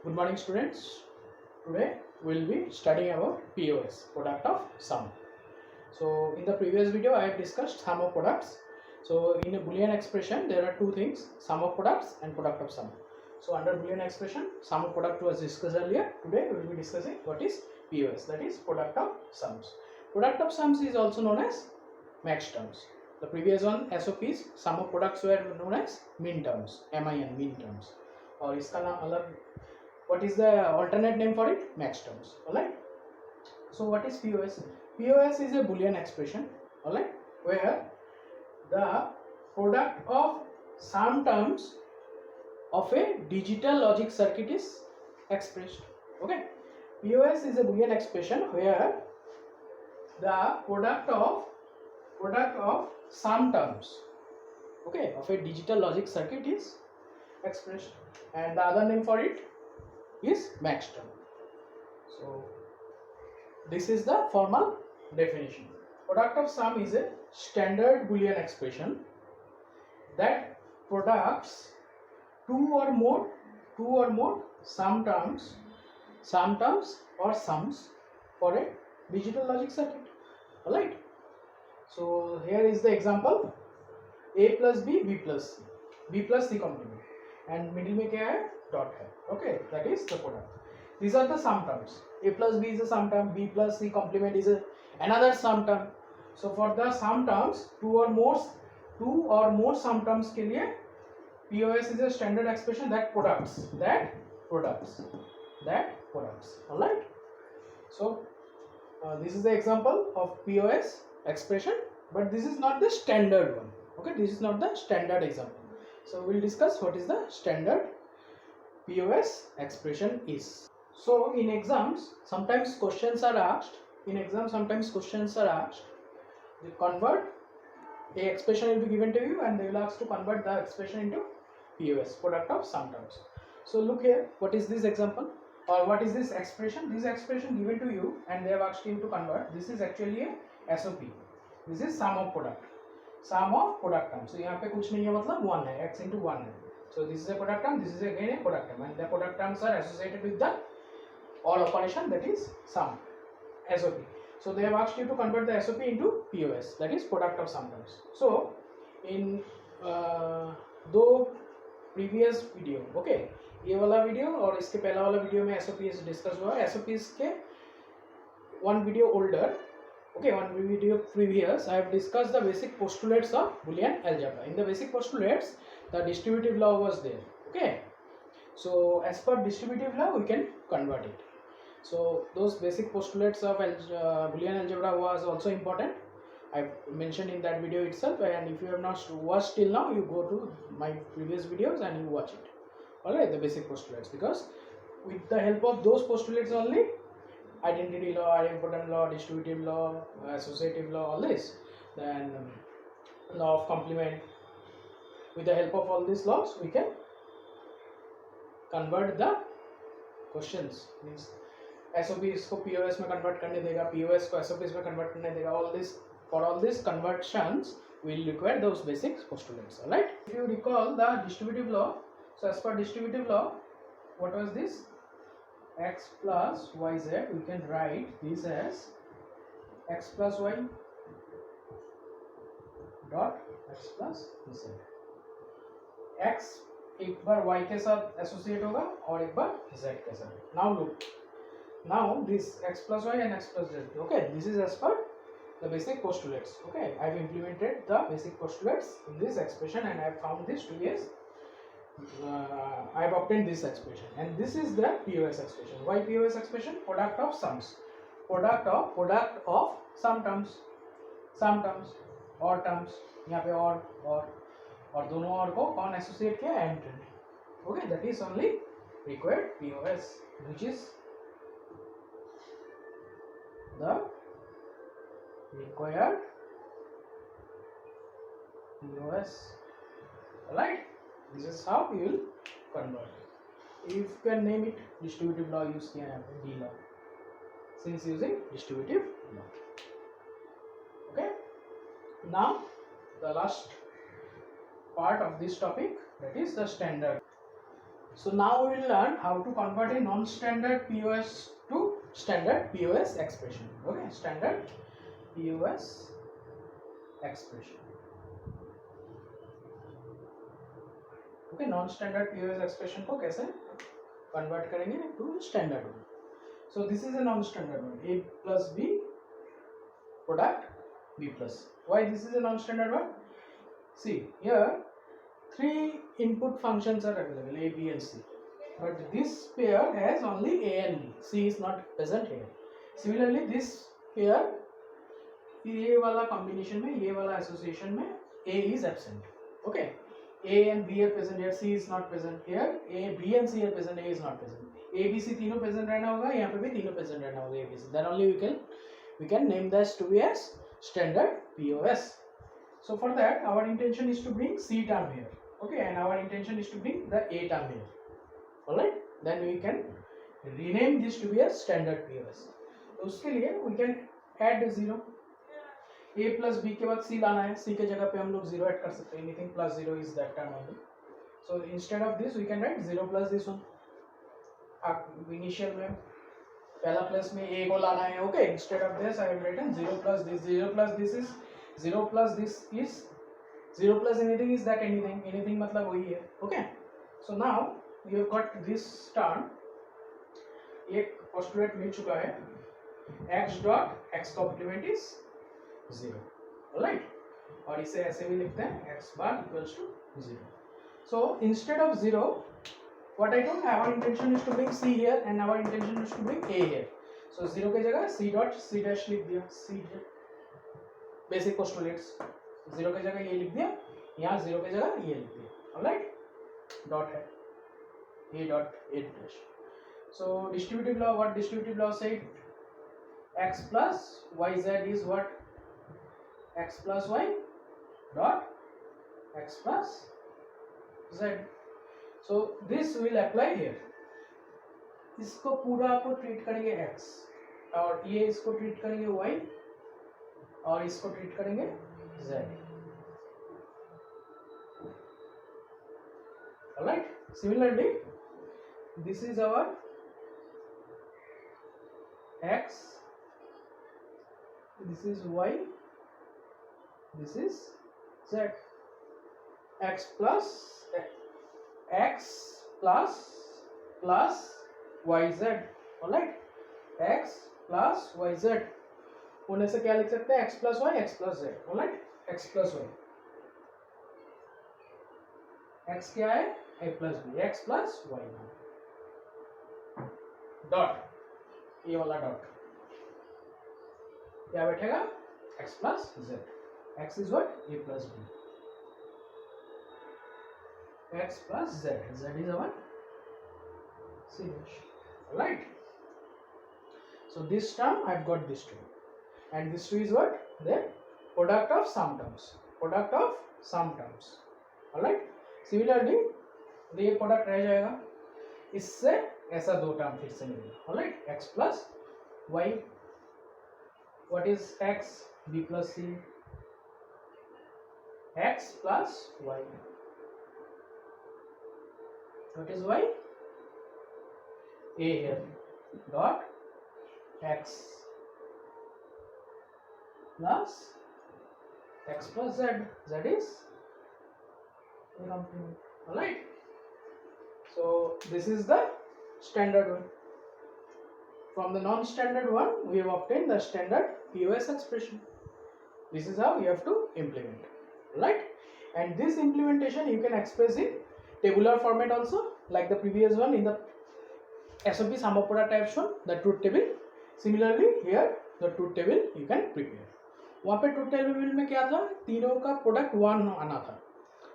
Good morning, students. Today we will be studying about POS, product of sum. So in the previous video I have discussed sum of products. So in a Boolean expression there are two things, sum of products and product of sum. So under Boolean expression sum of product was discussed earlier. Today we will be discussing what is POS, that is product of sums. Product of sums is also known as max terms. The previous one SOPs, sum of products were known as min terms, MIN, min terms. और इसका नाम अलग, what is the alternate name for it? Max terms. Alright. So what is POS? POS is a Boolean expression, alright, where the product of sum terms of a digital logic circuit is expressed. Okay. POS is a Boolean expression where the product of sum terms, okay, of a digital logic circuit is expressed, and the other name for it is max term. So this is the formal definition. Product of sum is a standard Boolean expression that products two or more sum terms or sums for a digital logic circuit. Alright. So here is the example: a plus b plus c, b plus c complement, and middle में क्या है? Dot है. Okay, that is the product. These are the sum terms. A plus b is a sum term, b plus c complement is another sum term. So for the sum terms, two or more sum terms के लिए POS is a standard expression that products. Alright. So this is the example of POS expression, but this is not the standard one. Okay, this is not the standard example. So we will discuss what is the standard POS expression is. So in exams sometimes questions are asked. You convert a expression will be given to you and they will ask to convert the expression into POS, product of sum terms. So look here, what is this example or what is this expression? This expression given to you and they have asked you to convert. This is actually a SOP. This is sum of product term. So यहाँ पे कुछ नहीं है, मतलब 1 है, x into 1 है. So this is a product term, this is again a product term, and the product terms are associated with the OR operation, that is sum, SOP. So they have asked you to convert the SOP into POS, that is product of sum terms. So in दो previous video, okay, ये वाला video और इसके पहला वाला video में SOPs discuss हुआ. SOPs के one video older, okay, one video previous, I have discussed the basic postulates of Boolean algebra. In the basic postulates, the distributive law was there. Okay, so as per distributive law, we can convert it. So those basic postulates of Boolean algebra was also important. I mentioned in that video itself, and if you have not watched till now, you go to my previous videos and you watch it. Alright, the basic postulates, because with the help of those postulates only, identity law, idempotent law, distributive law, associative law, all this, then law of complement, with the help of all these laws we can convert the questions. Means SOP इसको POS में convert करने देगा, POS को SOPs में convert करने देगा. All this, for all these conversions we will require those basic postulates. Alright, if you recall the distributive law, so as per distributive law, what was this? X plus yz, we can write this as x plus y dot x plus z. x एक बार y के साथ associate होगा और एक बार z के साथ. Now look, now this x plus y and x plus z, okay, this is as per the basic postulates. Okay, I have implemented the basic postulates in this expression and I have found this to be as I have obtained this expression, and this is the POS expression. Why POS expression? Product of sums, product of sum terms, or terms. यहाँ पे और दोनों और को कौन associate किया? And. Okay, that is only required POS, which is the required POS. Right? This is how you will convert. If you can name it distributive law, use किया है D law, since using distributive law. Okay. Now the last part of this topic, that is the standard. So now we will learn how to convert a non-standard POS to standard POS expression. Okay, standard POS expression. Okay, non-standard POS expression को कैसे convert करेंगे to standard one. So this is a non-standard one. A plus B product B plus. Why this is a non-standard one? See here, three input functions are available, A, B and C. But this pair has only A and B. C is not present here. Similarly, this pair, ये वाला combination में, ये वाला association में A is absent. Okay. A and B are present here. C is not present here. A, B and C are present. A is not present. A, B, C तीनों present रहना होगा. यहाँ पे भी तीनों present रहना होगा. A, B, C. Then only we can name this to be as standard POS. So for that, our intention is to bring C term here. Okay, and our intention is to bring the A term here. Alright, then we can rename this to be a standard POS. तो उसके लिए we can add 0. A plus B के बाद C लाना है. C के जगह पे हम लोग 0 ऐड कर सकते हैं. Anything plus 0 is that term only. So instead of this we can write 0 plus this one. Initial में पहला प्लस में A को लाना है. Okay, instead of this I have written 0 plus this. 0 plus this is 0 plus this is 0 plus anything is that anything. Anything मतलब वही है. Okay. So now you have got this term. एक postulate मिल चुका है. X dot X complement is 0. Alright. और इसे ऐसे भी लिखते हैं X bar equals to 0. So instead of 0, what I told, our intention is to bring C here and our intention is to bring A here. So 0 के जगह C dot C dash लिख दिया. C basic postulates. 0 के जगह ये लिख दिया. यहाँ 0 के जगह ये लिख दिया. Alright. Dot है. A dot A dash. So distributive law, what distributive law said? X plus YZ is what? X plus Y dot X plus Z. So this will apply here. इसको पूरा को ट्रीट करेंगे X और ये इसको treat करेंगे Y और इसको ट्रीट करेंगे Z. Alright. Similarly, this is our X, this is Y, this is Z. X plus YZ. Alright, X plus YZ होने से क्या लिख सकते हैं? X plus Y, X plus Z. Alright, X plus Y. X क्या है? A plus B. X plus Y. Dot. ये वाला डॉट क्या बैठेगा? X plus Z. X is what? A plus B. X plus Z. Z is our C dash. Right. So this term I've got this two, and this two is what? The product of sum terms. Product of sum terms. Alright. Similarly, ये product रह जाएगा. इससे ऐसा दो term फिर से मिलेगा. Alright, X plus Y. What is X? B plus C. X plus Y. What is Y? A here. Dot X plus X plus Z. Z is a complement. Alright. So this is the standard one. From the non-standard one, we have obtained the standard POS expression. This is how you have to implement, right? And this implementation you can express in tabular format also, like the previous one in the SOP sum of product I have shown the truth table. Similarly, here the truth table you can prepare. वहाँ पे truth table में क्या था? तीनों का product 1 आना था.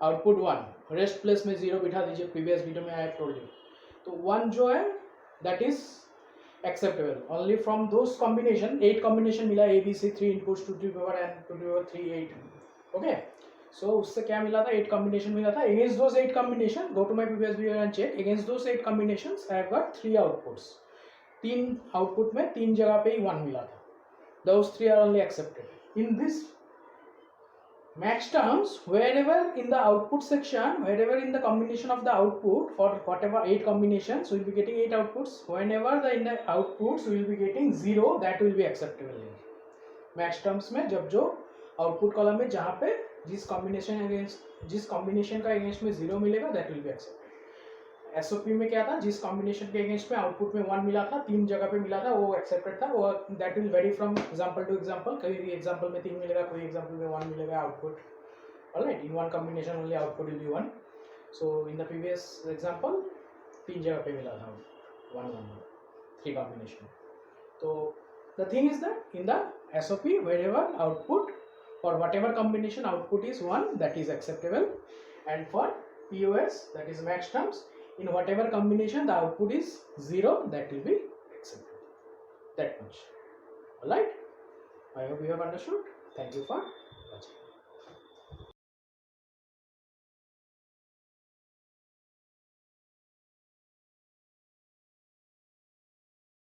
Output 1. Rest place में 0 बिठा दीजिए. Previous video में I have told you. तो 1 जो है that is acceptable. Only from those combination 8 combination मिला A B C 3 inputs 2 to the power n 2 to the power 3 8. Okay. So उससे क्या मिला था? 8 combination मिला था. Against those 8 combination, go to my previous video and check. Against those 8 combinations, I have got 3 outputs. 3 output में 3 जगह पे ही 1 मिला था. Those 3 are only accepted. In this max terms, wherever in the output section, wherever in the combination of the output, for whatever 8 combinations we will be getting 8 outputs, whenever in the outputs we will be getting 0, that will be acceptable. max terms में जब जो output column में जहाँ पे जिस combination का against में 0 मिलेगा, that will be accepted. SOP में क्या था, जिस कॉम्बिनेशन के अगेंस्ट में आउटपुट में 1 मिला था, 3 जगह पे मिला था, वो एक्सेप्टेड था. वो that will very from example two example. कहीं भी एग्जांपल में 3 मिलेगा, कोई एग्जांपल में 1 मिलेगा output. Alright, in one combination only output will be 1. So in the previous example 3 जगह पे मिला था 1 1 3 कॉम्बिनेशन. तो the thing is that in the SOP wherever output for whatever combination output is 1, that is acceptable, and for POS, that is max terms, in whatever combination the output is 0, that will be acceptable. That much. Alright, I hope you have understood. Thank you for